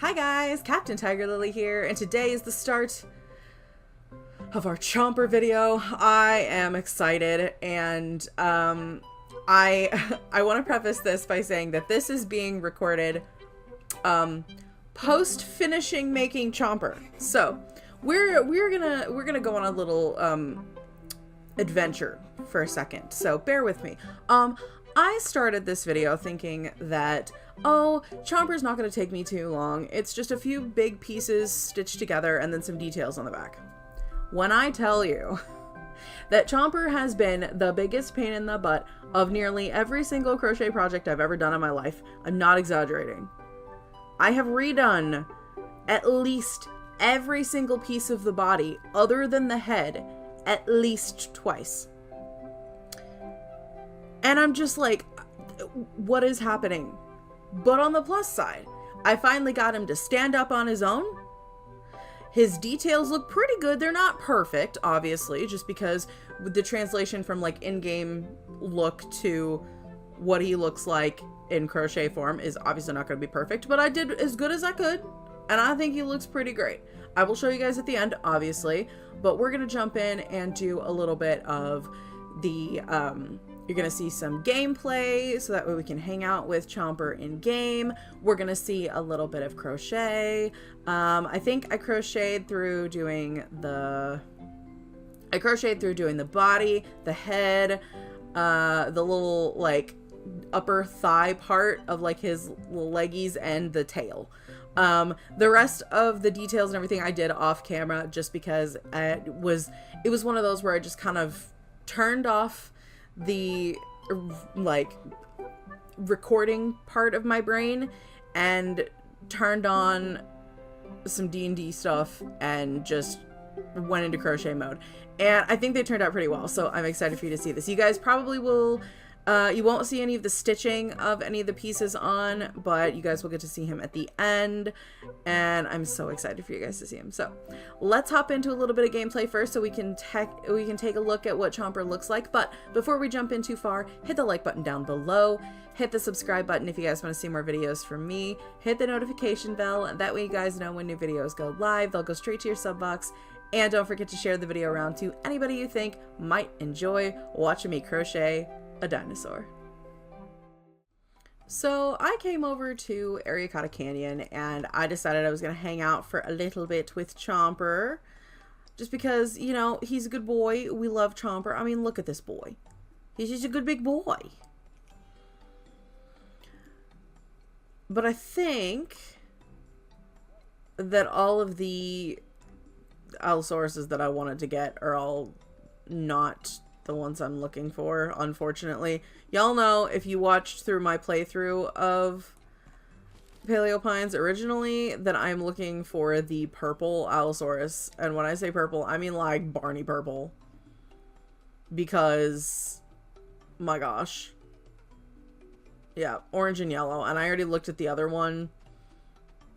Hi guys, Captain TigerLily here, and today is the start of our Chomper video. I am excited, and I want to preface this by saying that this is being recorded post finishing making Chomper. So we're gonna go on a little adventure for a second. So bear with me. I started this video thinking that, oh, Chomper's not going to take me too long. It's just a few big pieces stitched together and then some details on the back. When I tell you that Chomper has been the biggest pain in the butt of nearly every single crochet project I've ever done in my life, I'm not exaggerating. I have redone at least every single piece of the body, other than the head, at least twice. And I'm just like, what is happening? But on the plus side, I finally got him to stand up on his own. His details look pretty good. They're not perfect, obviously, just because with the translation from like in-game look to what he looks like in crochet form is obviously not going to be perfect, but I did as good as I could, and I think he looks pretty great. I will show you guys at the end, obviously, but we're going to jump in and do a little bit of the, you're going to see some gameplay so that way we can hang out with Chomper in game. We're going to see a little bit of crochet. I think I crocheted through doing the body, the head, the little like upper thigh part of like his little leggies and the tail. The rest of the details and everything I did off camera just because it was one of those where I just kind of turned off the like recording part of my brain and turned on some D&D stuff and just went into crochet mode, and I think they turned out pretty well, so I'm excited for you to see this. You guys probably will you won't see any of the stitching of any of the pieces on, but you guys will get to see him at the end, and I'm so excited for you guys to see him. So let's hop into a little bit of gameplay first so we can take a look at what Chomper looks like. But before we jump in too far, hit the like button down below, hit the subscribe button if you guys want to see more videos from me, hit the notification bell, and that way you guys know when new videos go live. They'll go straight to your sub box. And don't forget to share the video around to anybody you think might enjoy watching me crochet a dinosaur. So I came over to Ariacata Canyon and I decided I was going to hang out for a little bit with Chomper. Just because, you know, he's a good boy. We love Chomper. I mean, look at this boy. He's just a good big boy. But I think that all of the Allosauruses that I wanted to get are all not the ones I'm looking for, unfortunately. Y'all know, if you watched through my playthrough of Paleo Pines originally, that I'm looking for the purple Allosaurus. And when I say purple, I mean like Barney purple. Because, my gosh. Yeah, orange and yellow. And I already looked at the other one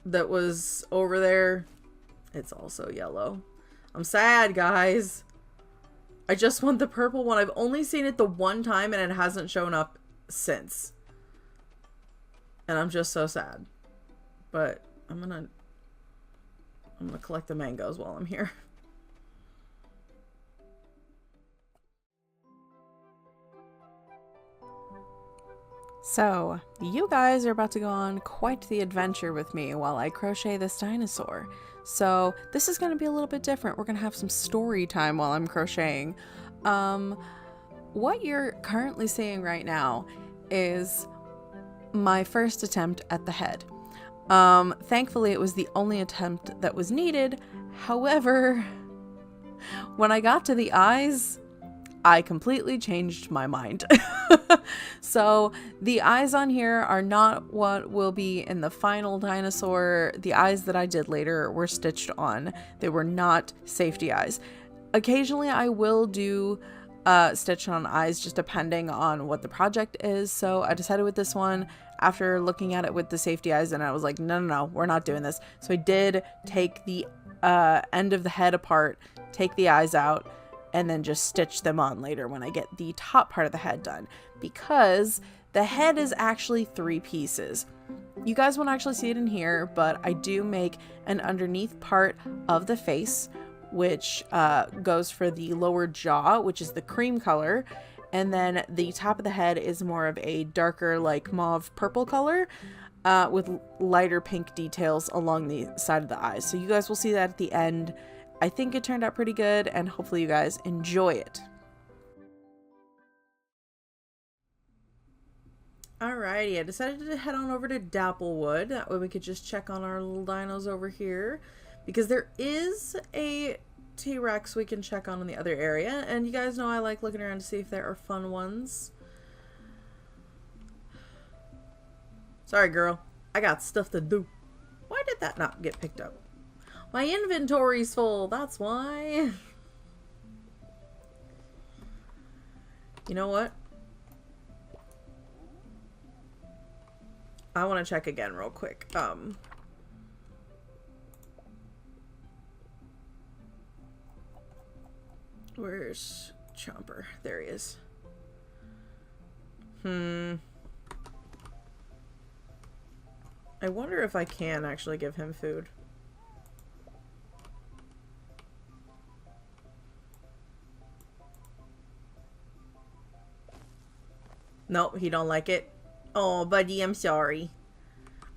that was over there. It's also yellow. I'm sad, guys. I just want the purple one. I've only seen it the one time and it hasn't shown up since. And I'm just so sad. But I'm gonna collect the mangoes while I'm here. So, you guys are about to go on quite the adventure with me while I crochet this dinosaur. So, this is going to be a little bit different. We're going to have some story time while I'm crocheting. What you're currently seeing right now is my first attempt at the head. Thankfully, it was the only attempt that was needed. However, when I got to the eyes, I completely changed my mind. So the eyes on here are not what will be in the final dinosaur. The eyes that I did later were stitched on. They were not safety eyes. Occasionally I will do stitch on eyes just depending on what the project is. So I decided with this one, after looking at it with the safety eyes, and I was like, no, we're not doing this. So I did take the end of the head apart, take the eyes out, and then just stitch them on later when I get the top part of the head done, because the head is actually 3 pieces. You guys won't actually see it in here, but I do make an underneath part of the face, which goes for the lower jaw, which is the cream color. And then the top of the head is more of a darker, like mauve purple color, with lighter pink details along the side of the eyes. So you guys will see that at the end. I think it turned out pretty good, and hopefully you guys enjoy it. Alrighty, I decided to head on over to Dapplewood. That way we could just check on our little dinos over here. Because there is a T-Rex we can check on in the other area. And you guys know I like looking around to see if there are fun ones. Sorry, girl. I got stuff to do. Why did that not get picked up? My inventory's full. That's why. You know what? I want to check again real quick. Where's Chomper? There he is. I wonder if I can actually give him food. Nope, he don't like it. Oh, buddy, I'm sorry.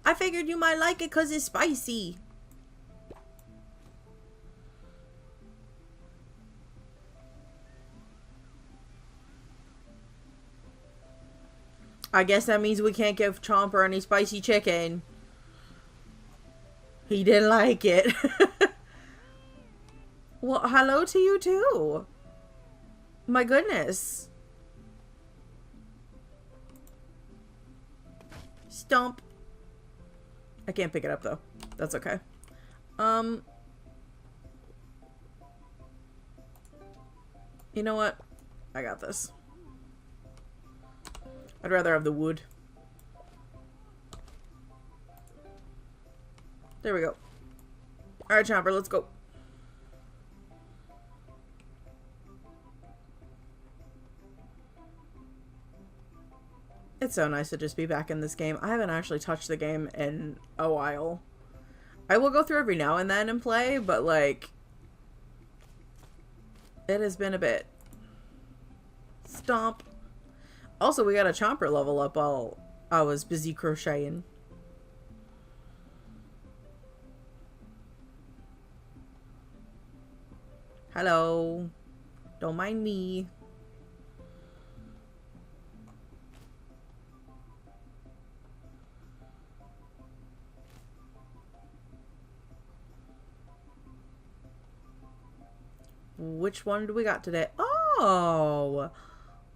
I figured you might like it because it's spicy. I guess that means we can't give Chomper any spicy chicken. He didn't like it. Well, hello to you too. My goodness. Stomp. I can't pick it up though. That's okay. You know what? I got this. I'd rather have the wood. There we go. Alright, Chomper, let's go. It's so nice to just be back in this game. I haven't actually touched the game in a while. I will go through every now and then and play, but like, it has been a bit. Stomp. Also, we got a Chomper level up while I was busy crocheting. Hello. Don't mind me. Which one do we got today? Oh,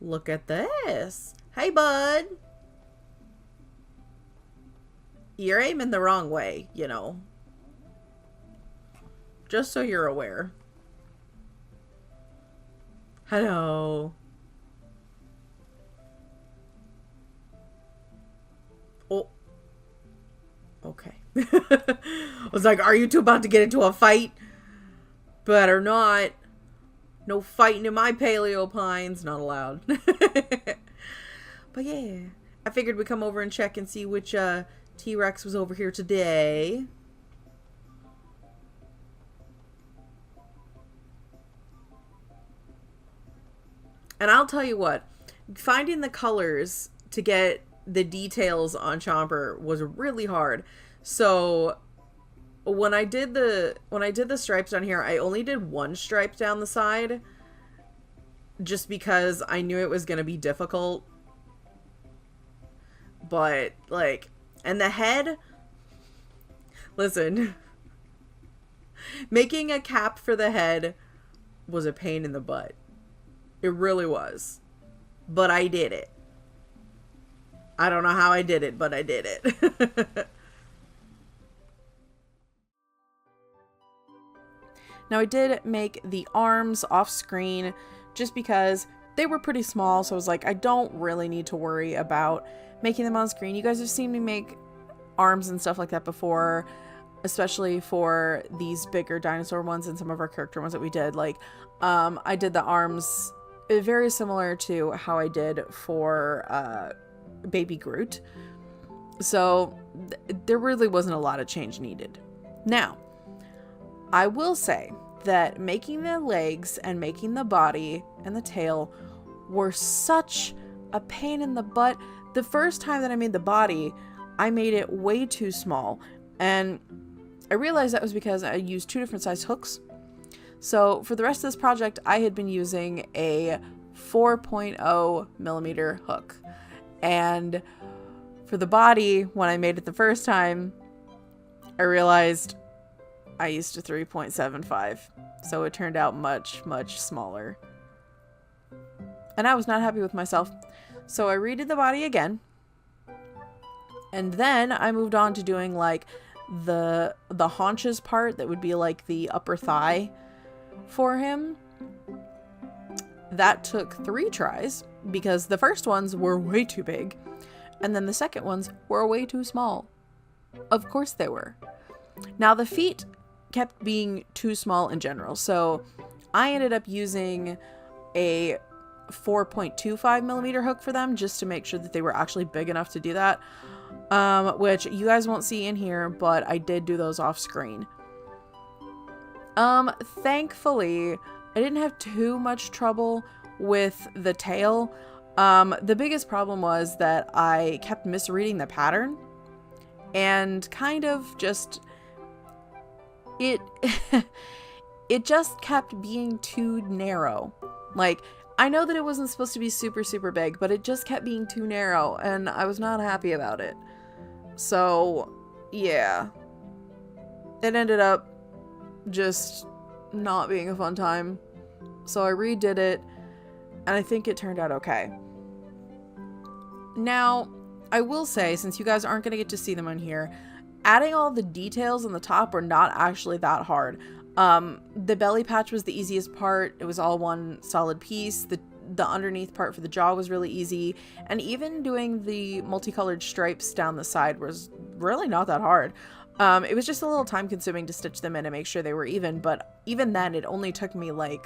look at this. Hey, bud. You're aiming the wrong way, you know. Just so you're aware. Hello. Oh. Okay. I was like, are you two about to get into a fight? Better not. No fighting in my paleo pines. Not allowed. But yeah. I figured we'd come over and check and see which T-Rex was over here today. And I'll tell you what. Finding the colors to get the details on Chomper was really hard. So when I did the stripes down here, I only did one stripe down the side just because I knew it was going to be difficult. But like, and the head, listen, making a cap for the head was a pain in the butt. It really was. But I did it. I don't know how I did it, but I did it. Now I did make the arms off screen just because they were pretty small, so I was like, I don't really need to worry about making them on screen. You guys have seen me make arms and stuff like that before, especially for these bigger dinosaur ones and some of our character ones that we did. Like, I did the arms very similar to how I did for Baby Groot. So there really wasn't a lot of change needed. Now, I will say that making the legs and making the body and the tail were such a pain in the butt. The first time that I made the body, I made it way too small, and I realized that was because I used 2 different size hooks. So for the rest of this project, I had been using a 4.0 millimeter hook, and for the body, when I made it the first time, I realized I used a 3.75, so it turned out much, much smaller. And I was not happy with myself. So I redid the body again. And then I moved on to doing like the haunches part that would be like the upper thigh for him. That took 3 tries because the first ones were way too big. And then the second ones were way too small. Of course they were. Now the feet kept being too small in general. So I ended up using a 4.25 millimeter hook for them just to make sure that they were actually big enough to do that. Which you guys won't see in here, but I did do those off screen. Thankfully, I didn't have too much trouble with the tail. The biggest problem was that I kept misreading the pattern and kind of just it just kept being too narrow. Like, I know that it wasn't supposed to be super, super big, but it just kept being too narrow, and I was not happy about it. So, yeah. It ended up just not being a fun time. So I redid it, and I think it turned out okay. Now, I will say, since you guys aren't going to get to see them on here, adding all the details on the top were not actually that hard. The belly patch was the easiest part. It was all one solid piece. The underneath part for the jaw was really easy. And even doing the multicolored stripes down the side was really not that hard. It was just a little time consuming to stitch them in and make sure they were even. But even then, it only took me like,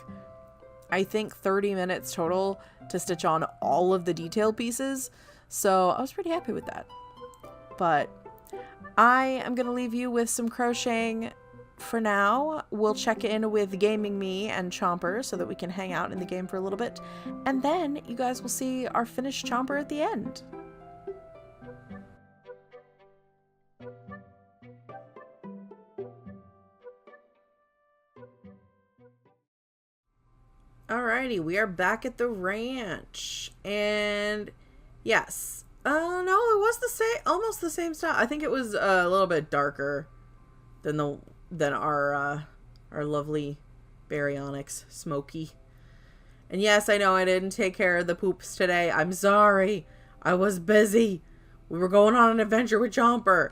I think 30 minutes total to stitch on all of the detail pieces. So I was pretty happy with that. But I am going to leave you with some crocheting for now. We'll check in with Gaming Me and Chomper so that we can hang out in the game for a little bit. And then you guys will see our finished Chomper at the end. Alrighty, we are back at the ranch. And yes. No, it was the same, almost the same style. I think it was a little bit darker than our lovely baryonyx, Smokey. And yes, I know I didn't take care of the poops today. I'm sorry. I was busy. We were going on an adventure with Chomper.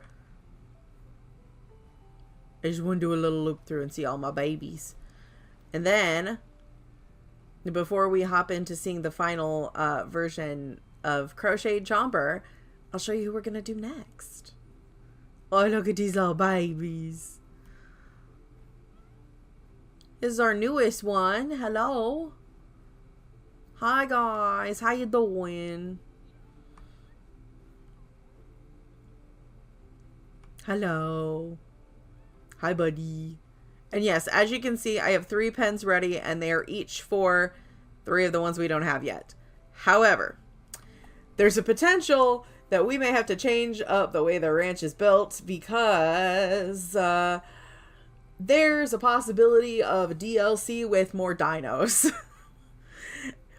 I just want to do a little loop through and see all my babies. And then, before we hop into seeing the final version of Crocheted Chomper, I'll show you who we're going to do next. Oh, look at these little babies. This is our newest one. Hello. Hi, guys. How you doing? Hello. Hi, buddy. And yes, as you can see, I have 3 pens ready, and they are each for 3 of the ones we don't have yet. However, there's a potential that we may have to change up the way the ranch is built because there's a possibility of DLC with more dinos.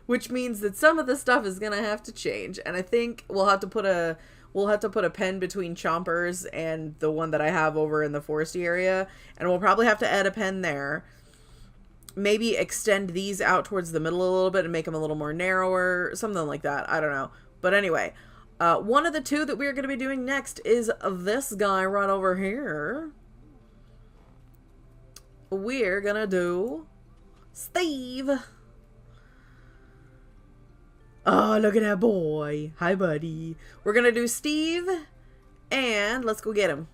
Which means that some of the stuff is gonna have to change, and I think we'll have to put a pen between Chompers and the one that I have over in the foresty area, and we'll probably have to add a pen there. Maybe extend these out towards the middle a little bit and make them a little more narrower, something like that. I don't know. But anyway, one of the 2 that we're going to be doing next is this guy right over here. We're going to do Steve. Oh, look at that boy. Hi, buddy. We're going to do Steve, and let's go get him.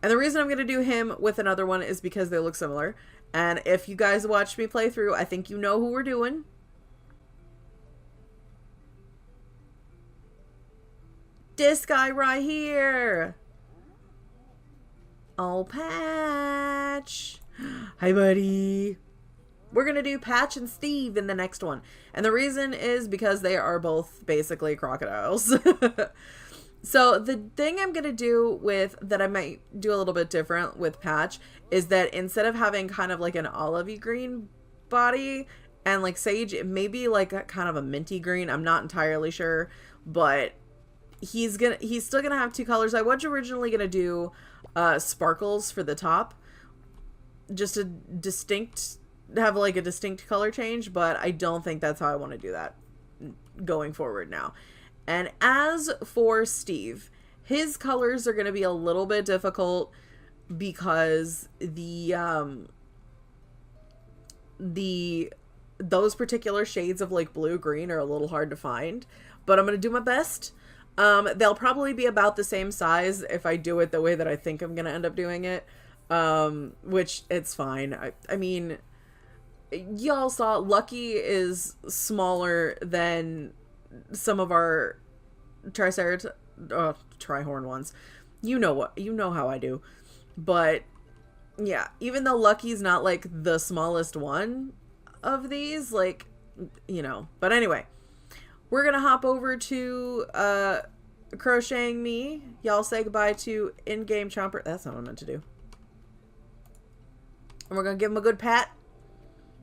And the reason I'm going to do him with another one is because they look similar. And if you guys watched me play through, I think you know who we're doing. This guy right here. Oh, Patch. Hi, buddy. We're going to do Patch and Steve in the next one. And the reason is because they are both basically crocodiles. So the thing I'm going to do with that I might do a little bit different with Patch is that instead of having kind of like an olivey green body and like Sage, it may be like a kind of a minty green. I'm not entirely sure, but he's still going to have two colors. I was originally going to do sparkles for the top, just have like a distinct color change, but I don't think that's how I want to do that going forward now. And as for Steve, his colors are going to be a little bit difficult because those particular shades of like blue green are a little hard to find, but I'm going to do my best. They'll probably be about the same size if I do it the way that I think I'm going to end up doing it, which it's fine. I mean, y'all saw Lucky is smaller than some of our trihorn ones. You know how I do. But yeah, even though Lucky's not like the smallest one of these, like, you know. But anyway, we're gonna hop over to crocheting me. Y'all say goodbye to in-game Chomper. That's not what I meant to do. And we're gonna give him a good pat,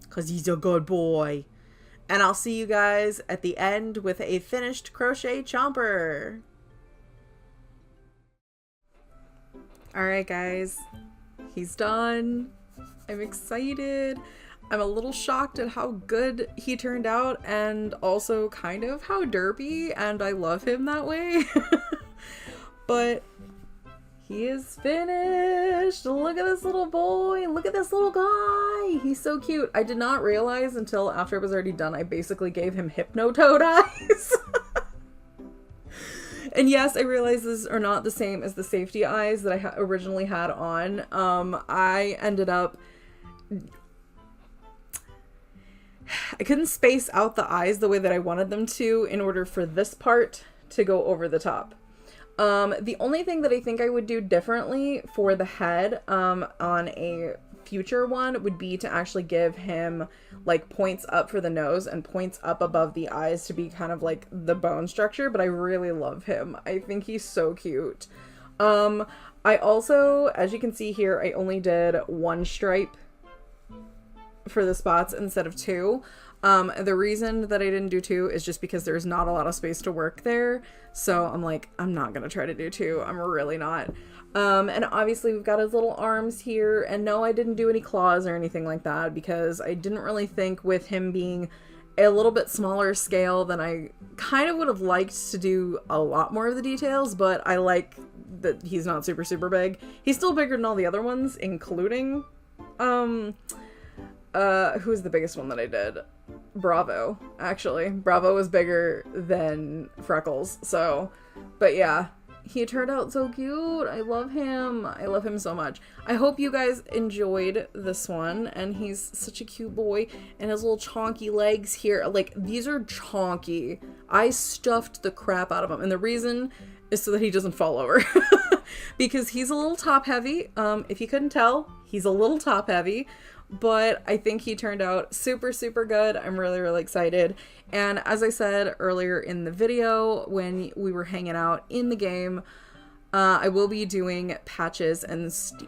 because he's a good boy. And I'll see you guys at the end with a finished crochet Chomper. Alright guys, he's done. I'm excited. I'm a little shocked at how good he turned out and also kind of how derpy, and I love him that way. But he is finished. Look at this little boy. Look at this little guy. He's so cute. I did not realize until after it was already done, I basically gave him Hypnotoad eyes. And yes, I realize these are not the same as the safety eyes that I originally had on. I ended up... I couldn't space out the eyes the way that I wanted them to in order for this part to go over the top. The only thing that I think I would do differently for the head on a future one would be to actually give him like points up for the nose and points up above the eyes to be kind of like the bone structure, but I really love him. I think he's so cute. I also, as you can see here, I only did one stripe for the spots instead of two. The reason that I didn't do two is just because there's not a lot of space to work there. So I'm like, I'm not gonna try to do two. I'm really not. And obviously we've got his little arms here, and no, I didn't do any claws or anything like that because I didn't really think with him being a little bit smaller scale than I kind of would have liked to do a lot more of the details, but I like that he's not super, super big. He's still bigger than all the other ones, including, who's the biggest one that I did? Bravo, actually. Bravo was bigger than Freckles, so, but yeah. He turned out so cute. I love him. I love him so much. I hope you guys enjoyed this one. And he's such a cute boy. And his little chonky legs here. Like, these are chonky. I stuffed the crap out of him. And the reason is so that he doesn't fall over. Because he's a little top heavy. If you couldn't tell, he's a little top heavy. But I think he turned out super, super good. I'm really, really excited. And as I said earlier in the video, when we were hanging out in the game, I will be doing Patch and Steve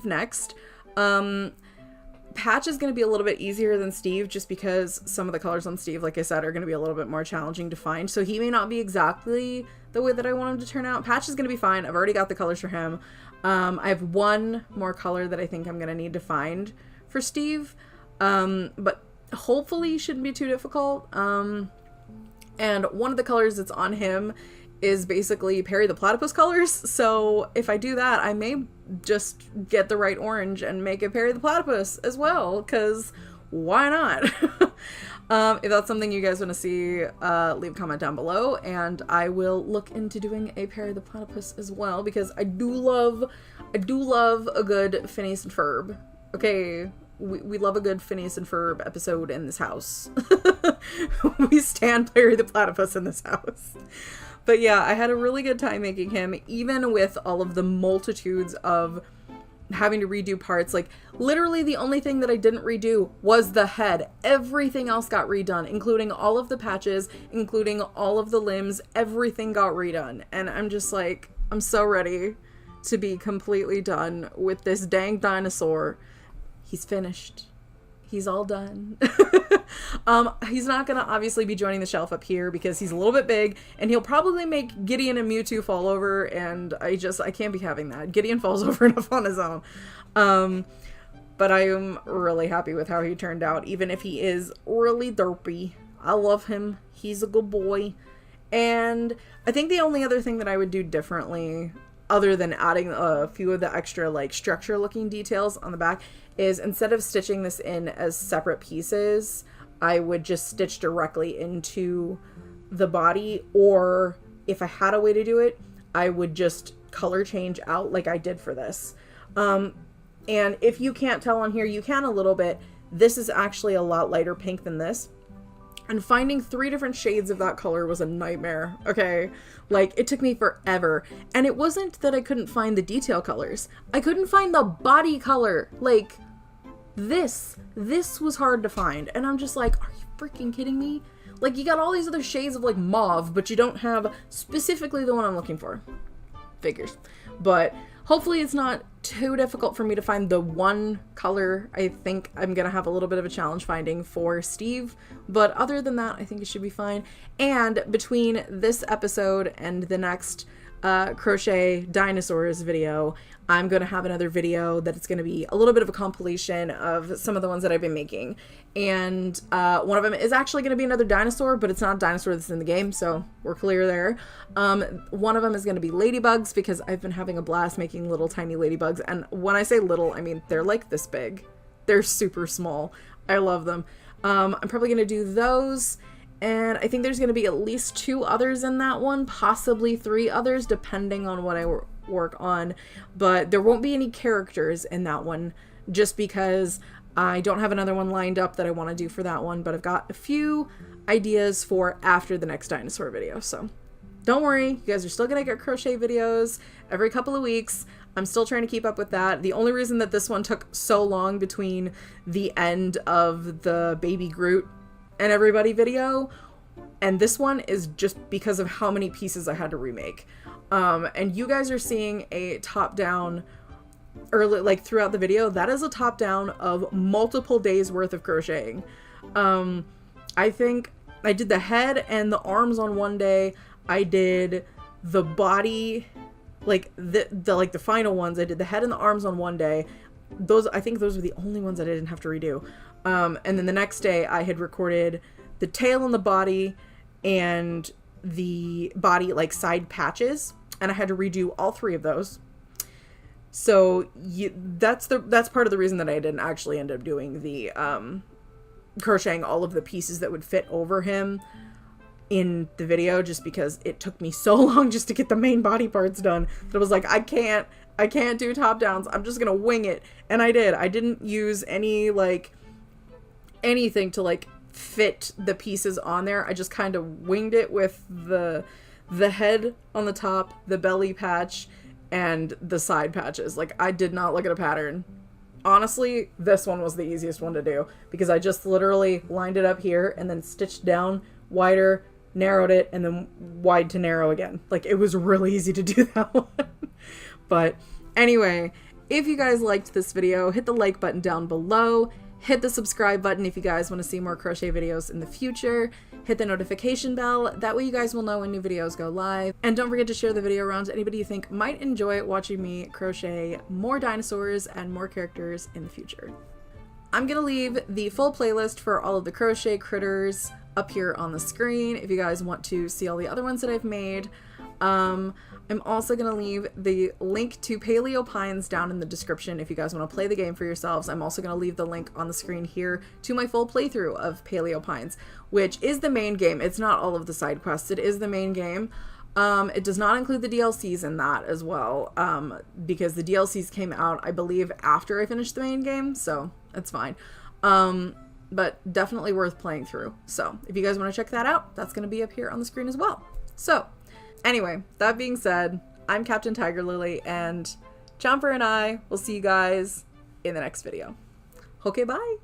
next. Patch is going to be a little bit easier than Steve just because some of the colors on Steve, like I said, are going to be a little bit more challenging to find. So he may not be exactly the way that I want him to turn out. Patch is going to be fine. I've already got the colors for him. I have one more color that I think I'm going to need to find for Steve. But hopefully shouldn't be too difficult. And one of the colors that's on him is basically Perry the Platypus colors. So if I do that, I may just get the right orange and make it Perry the Platypus as well, because why not? If that's something you guys want to see, leave a comment down below, and I will look into doing a Perry the Platypus as well, because I do love a good Phineas and Ferb. Okay, we love a good Phineas and Ferb episode in this house. We stand Perry the Platypus in this house. But yeah, I had a really good time making him, even with all of the multitudes of having to redo parts. Like, literally the only thing that I didn't redo was the head. Everything else got redone, including all of the patches, including all of the limbs. Everything got redone. And I'm just like, I'm so ready to be completely done with this dang dinosaur. He's finished. He's all done. He's not gonna obviously be joining the shelf up here because he's a little bit big, and he'll probably make Gideon and Mewtwo fall over, and I can't be having that. Gideon falls over enough on his own. But I am really happy with how he turned out, even if he is really derpy. I love him. He's a good boy. And I think the only other thing that I would do differently, other than adding a few of the extra like structure looking details on the back, is instead of stitching this in as separate pieces, I would just stitch directly into the body, or if I had a way to do it, I would just color change out like I did for this. And if you can't tell on here, you can a little bit. This is actually a lot lighter pink than this. And finding 3 different shades of that color was a nightmare, okay? Like, it took me forever. And it wasn't that I couldn't find the detail colors. I couldn't find the body color. Like, this was hard to find. And I'm just like, are you freaking kidding me? Like, you got all these other shades of, like, mauve, but you don't have specifically the one I'm looking for. Figures. But hopefully it's not too difficult for me to find the one color. I think I'm gonna have a little bit of a challenge finding for Steve, but other than that, I think it should be fine. And between this episode and the next crochet dinosaurs video, I'm gonna have another video that it's gonna be a little bit of a compilation of some of the ones that I've been making. And one of them is actually gonna be another dinosaur, but it's not a dinosaur that's in the game, so we're clear there. One of them is gonna be ladybugs, because I've been having a blast making little tiny ladybugs. And when I say little, I mean they're like this big. They're super small. I love them. I'm probably gonna do those. And I think there's going to be at least 2 others in that one, possibly 3 others, depending on what I work on. But there won't be any characters in that one, just because I don't have another one lined up that I want to do for that one. But I've got a few ideas for after the next dinosaur video. So don't worry, you guys are still going to get crochet videos every couple of weeks. I'm still trying to keep up with that. The only reason that this one took so long between the end of the Baby Groot and everybody video and this one is just because of how many pieces I had to remake. And you guys are seeing a top down early, like throughout the video. That is a top down of multiple days worth of crocheting. I think I did the head and the arms on one day. I did the body, like the final ones. I did the head and the arms on one day. I think those were the only ones that I didn't have to redo. And then the next day I had recorded the tail and the body and the body like side patches, and I had to redo all 3 of those. So that's part of the reason that I didn't actually end up doing the crocheting all of the pieces that would fit over him in the video, just because it took me so long just to get the main body parts done that I was like, I can't do top downs. I'm just gonna wing it. And I did. I didn't use anything to like fit the pieces on there. I just kind of winged it with the head on the top, the belly patch, and the side patches. Like, I did not look at a pattern. Honestly, this one was the easiest one to do, because I just literally lined it up here and then stitched down wider, narrowed it, and then wide to narrow again. Like, it was really easy to do that one. But anyway, if you guys liked this video, hit the like button down below. Hit the subscribe button if you guys want to see more crochet videos in the future. Hit the notification bell. That way you guys will know when new videos go live. And don't forget to share the video around to anybody you think might enjoy watching me crochet more dinosaurs and more characters in the future. I'm going to leave the full playlist for all of the crochet critters up here on the screen if you guys want to see all the other ones that I've made. I'm also going to leave the link to Paleo Pines down in the description if you guys want to play the game for yourselves. I'm also going to leave the link on the screen here to my full playthrough of Paleo Pines, which is the main game. It's not all of the side quests. It is the main game. It does not include the DLCs in that as well, because the DLCs came out, I believe, after I finished the main game, so that's fine. But definitely worth playing through. So if you guys want to check that out, that's going to be up here on the screen as well. So Anyway, that being said, I'm Captain TigerLily, and Chomper and I will see you guys in the next video. Okay, bye!